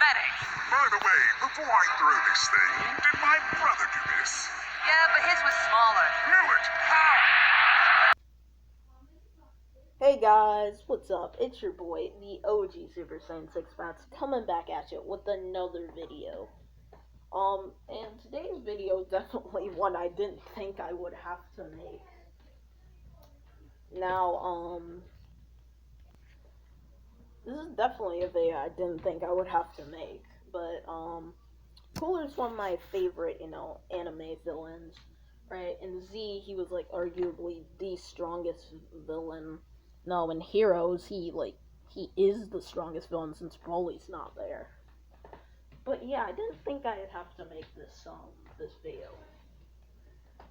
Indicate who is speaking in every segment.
Speaker 1: cosmetics.
Speaker 2: By the way, before I throw this thing, did my brother do this?
Speaker 1: Yeah, but his was smaller.
Speaker 2: Knew it! How?
Speaker 3: Hey guys, what's up? It's your boy, the OG Super Saiyan 6 Bats, coming back at you with another video. And today's video is definitely one I didn't think I would have to make. Now, this is definitely a video I didn't think I would have to make, but, Cooler's one of my favorite, anime villains, right? In Z, he was, arguably the strongest villain. No, in Heroes, he is the strongest villain since Broly's not there. But yeah, I didn't think I'd have to make this video.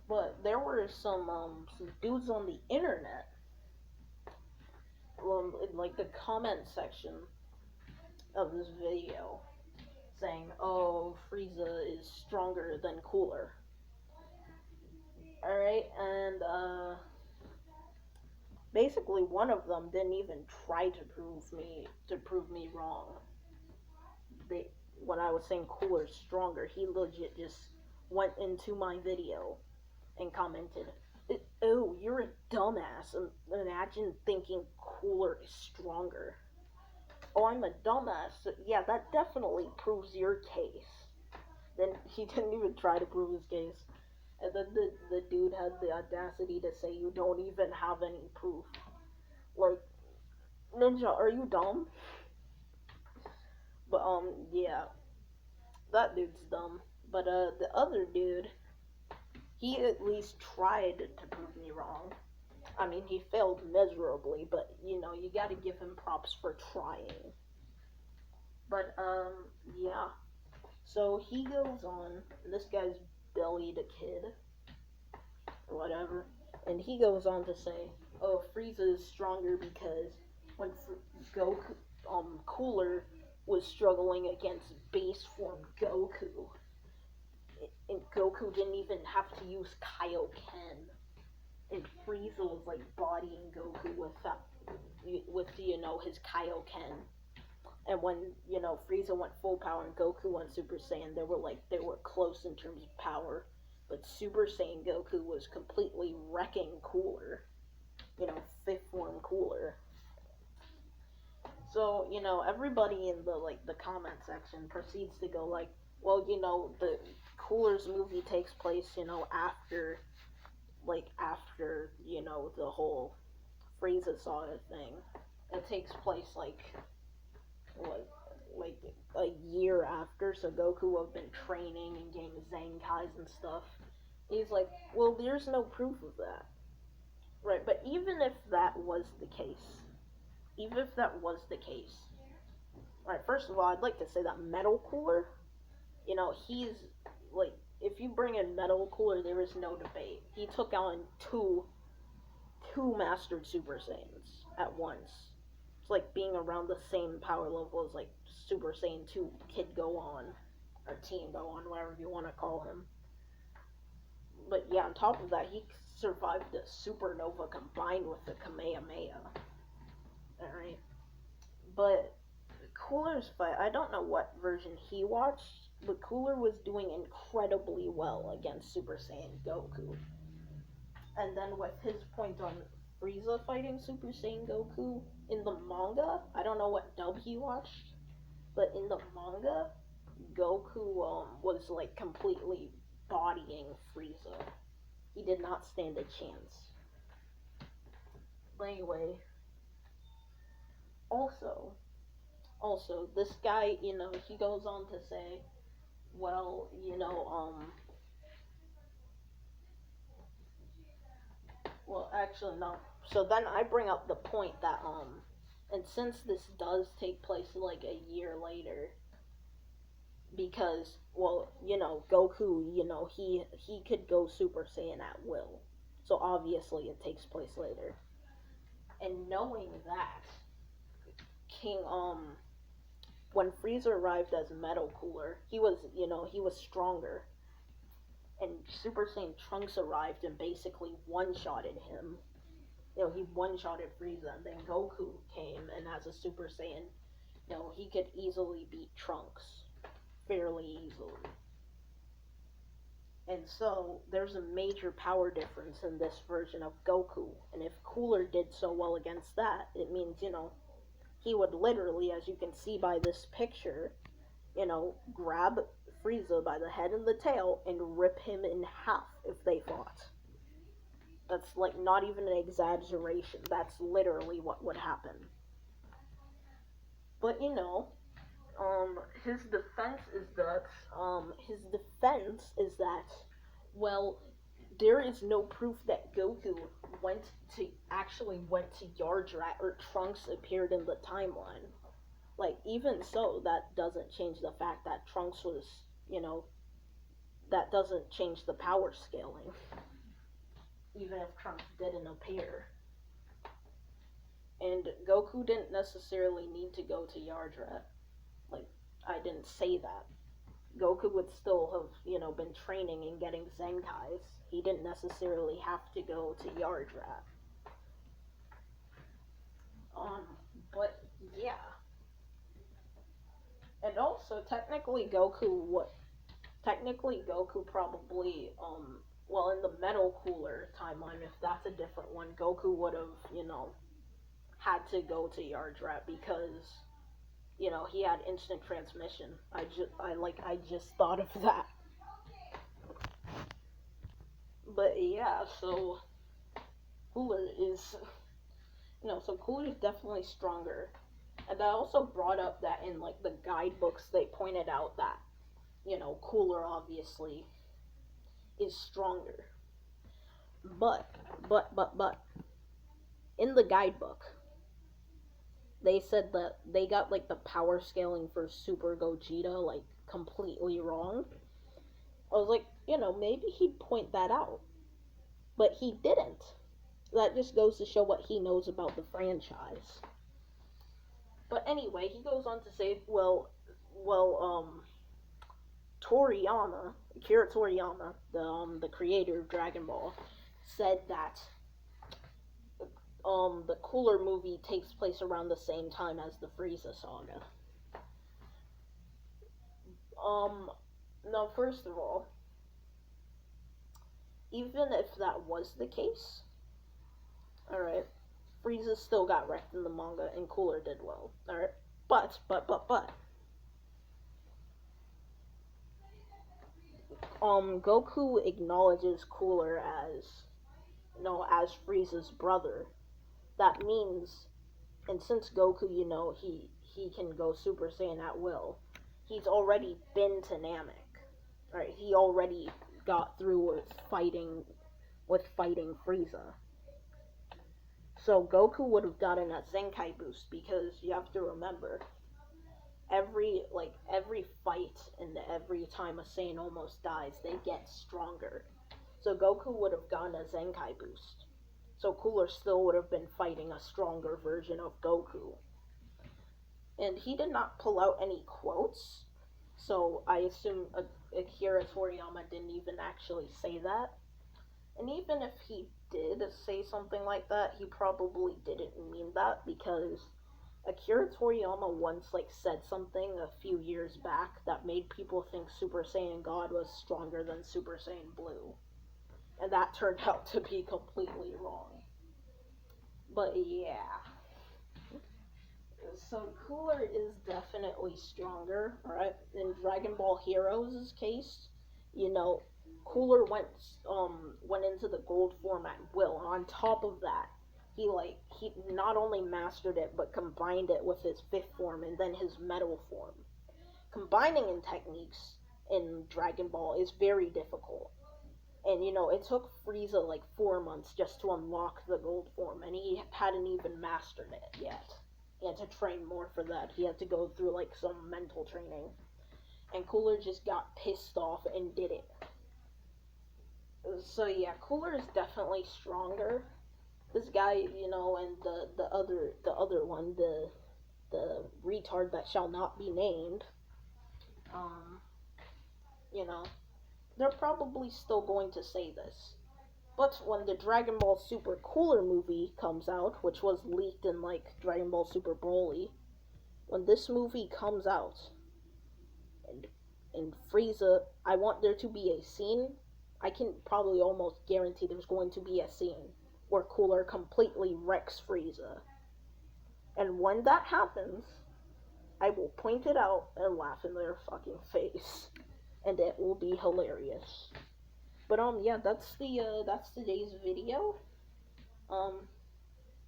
Speaker 3: But there were some dudes on the internet, in the comment section of this video, saying, "Oh, Frieza is stronger than Cooler." Alright, and basically one of them didn't even try to prove me wrong. When I was saying Cooler's stronger, he legit just went into my video and commented, "Oh, you're a dumbass. Imagine thinking Cooler is stronger." Oh, I'm a dumbass. Yeah, that definitely proves your case. Then he didn't even try to prove his case. And then the dude had the audacity to say, "You don't even have any proof." Like, Ninja, are you dumb? But, yeah. That dude's dumb. But, the other dude, he at least tried to prove me wrong. I mean, he failed miserably, but, you gotta give him props for trying. But, yeah. So, he goes on, and this guy's Billy the Kid, or whatever, and he goes on to say, "Oh, Frieza is stronger because when Goku, Cooler was struggling against base form Goku, and Goku didn't even have to use Kaioken, and Frieza was bodying Goku with his Kaioken. And when Frieza went full power and Goku went Super Saiyan, they were close in terms of power, but Super Saiyan Goku was completely wrecking Cooler, fifth form Cooler." So, everybody in the comment section proceeds to go "Well, the Cooler's movie takes place, after the whole Frieza saga thing. It takes place a year after, so Goku will have been training and getting Zenkais and stuff." He's like, "Well, there's no proof of that." Right, but even if that was the case, right, first of all, I'd like to say that Metal Cooler, he's, if you bring in Metal Cooler, there is no debate. He took on two mastered Super Saiyans at once. It's like being around the same power level as, Super Saiyan 2 Kid Gohan, or Teen Gohan, whatever you want to call him. But yeah, on top of that, he survived the supernova combined with the Kamehameha. Alright. But Cooler's fight, I don't know what version he watched, but Cooler was doing incredibly well against Super Saiyan Goku. And then with his point on Frieza fighting Super Saiyan Goku in the manga, I don't know what dub he watched, but in the manga, Goku was completely bodying Frieza. He did not stand a chance. But anyway, also, this guy, he goes on to say, well, well, actually, no. So then I bring up the point that, and since this does take place a year later, because, well, Goku, he could go Super Saiyan at will. So obviously it takes place later. And knowing that, when Frieza arrived as Metal Cooler, he was stronger. And Super Saiyan Trunks arrived and basically one-shotted him. He one-shotted Frieza, and then Goku came, and as a Super Saiyan, he could easily beat Trunks. Fairly easily. And so, there's a major power difference in this version of Goku. And if Cooler did so well against that, it means, he would literally, as you can see by this picture, grab Frieza by the head and the tail and rip him in half if they fought. That's like not even an exaggeration. That's literally what would happen. But his defense is that well, there is no proof that Goku went to Yardrat or Trunks appeared in the timeline. Like, even so, that doesn't change the fact that Trunks was, that doesn't change the power scaling. Even if Trunks didn't appear. And Goku didn't necessarily need to go to Yardrat. Like, I didn't say that. Goku would still have, been training and getting Zenkais. He didn't necessarily have to go to Yardrat. But yeah. And also, technically Goku probably, well, in the Metal Cooler timeline, if that's a different one, Goku would have, had to go to Yardrat because, he had instant transmission. I just thought of that. But yeah, so Cooler is, so Cooler is definitely stronger. And I also brought up that in like the guidebooks they pointed out that, Cooler obviously is stronger. But in the guidebook, they said that they got like the power scaling for Super Gogeta like completely wrong. I was like, maybe he'd point that out. But he didn't. That just goes to show what he knows about the franchise. But anyway, he goes on to say, Akira Toriyama, the creator of Dragon Ball, said that the Cooler movie takes place around the same time as the Frieza saga. Now, first of all, even if that was the case, alright, Frieza still got wrecked in the manga and Cooler did well, alright? But, Goku acknowledges Cooler as, as Frieza's brother. That means, and since Goku, he can go Super Saiyan at will, he's already been to Namek, right? He already got through with fighting Frieza. So Goku would have gotten a Zenkai boost because you have to remember, every fight and every time a Saiyan almost dies, they get stronger. So Goku would have gotten a Zenkai boost. So Cooler still would have been fighting a stronger version of Goku. And he did not pull out any quotes, so I assume Akira Toriyama didn't even actually say that. And even if he did say something like that, he probably didn't mean that, because Akira Toriyama once said something a few years back that made people think Super Saiyan God was stronger than Super Saiyan Blue. And that turned out to be completely wrong. But yeah. So Cooler is definitely stronger, right? In Dragon Ball Heroes' case, Cooler went into the gold form at will. And on top of that, he not only mastered it but combined it with his fifth form and then his metal form. Combining in techniques in Dragon Ball is very difficult. And it took Frieza 4 months just to unlock the gold form, and he hadn't even mastered it yet. He had to train more for that. He had to go through some mental training. And Cooler just got pissed off and did it. So yeah, Cooler is definitely stronger. This guy, and the other one, the retard that shall not be named, they're probably still going to say this. But when the Dragon Ball Super Cooler movie comes out, which was leaked in Dragon Ball Super Broly, when this movie comes out, and Frieza, I want there to be a scene. I can probably almost guarantee there's going to be a scene where Cooler completely wrecks Frieza. And when that happens, I will point it out and laugh in their fucking face. And it will be hilarious. But yeah, that's today's video. Um,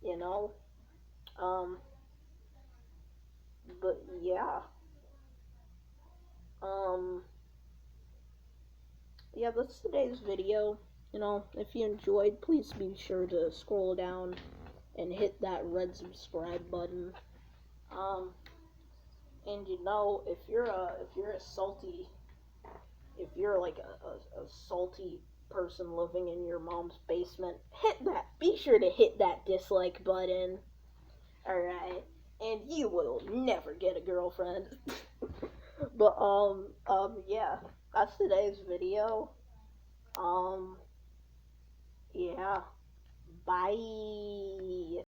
Speaker 3: you know, um, but yeah, um, yeah, that's today's video. If you enjoyed, please be sure to scroll down and hit that red subscribe button. Um, and if you're like a salty person living in your mom's basement, be sure to hit that dislike button. Alright. And you will never get a girlfriend. But yeah, that's today's video. Yeah. Bye.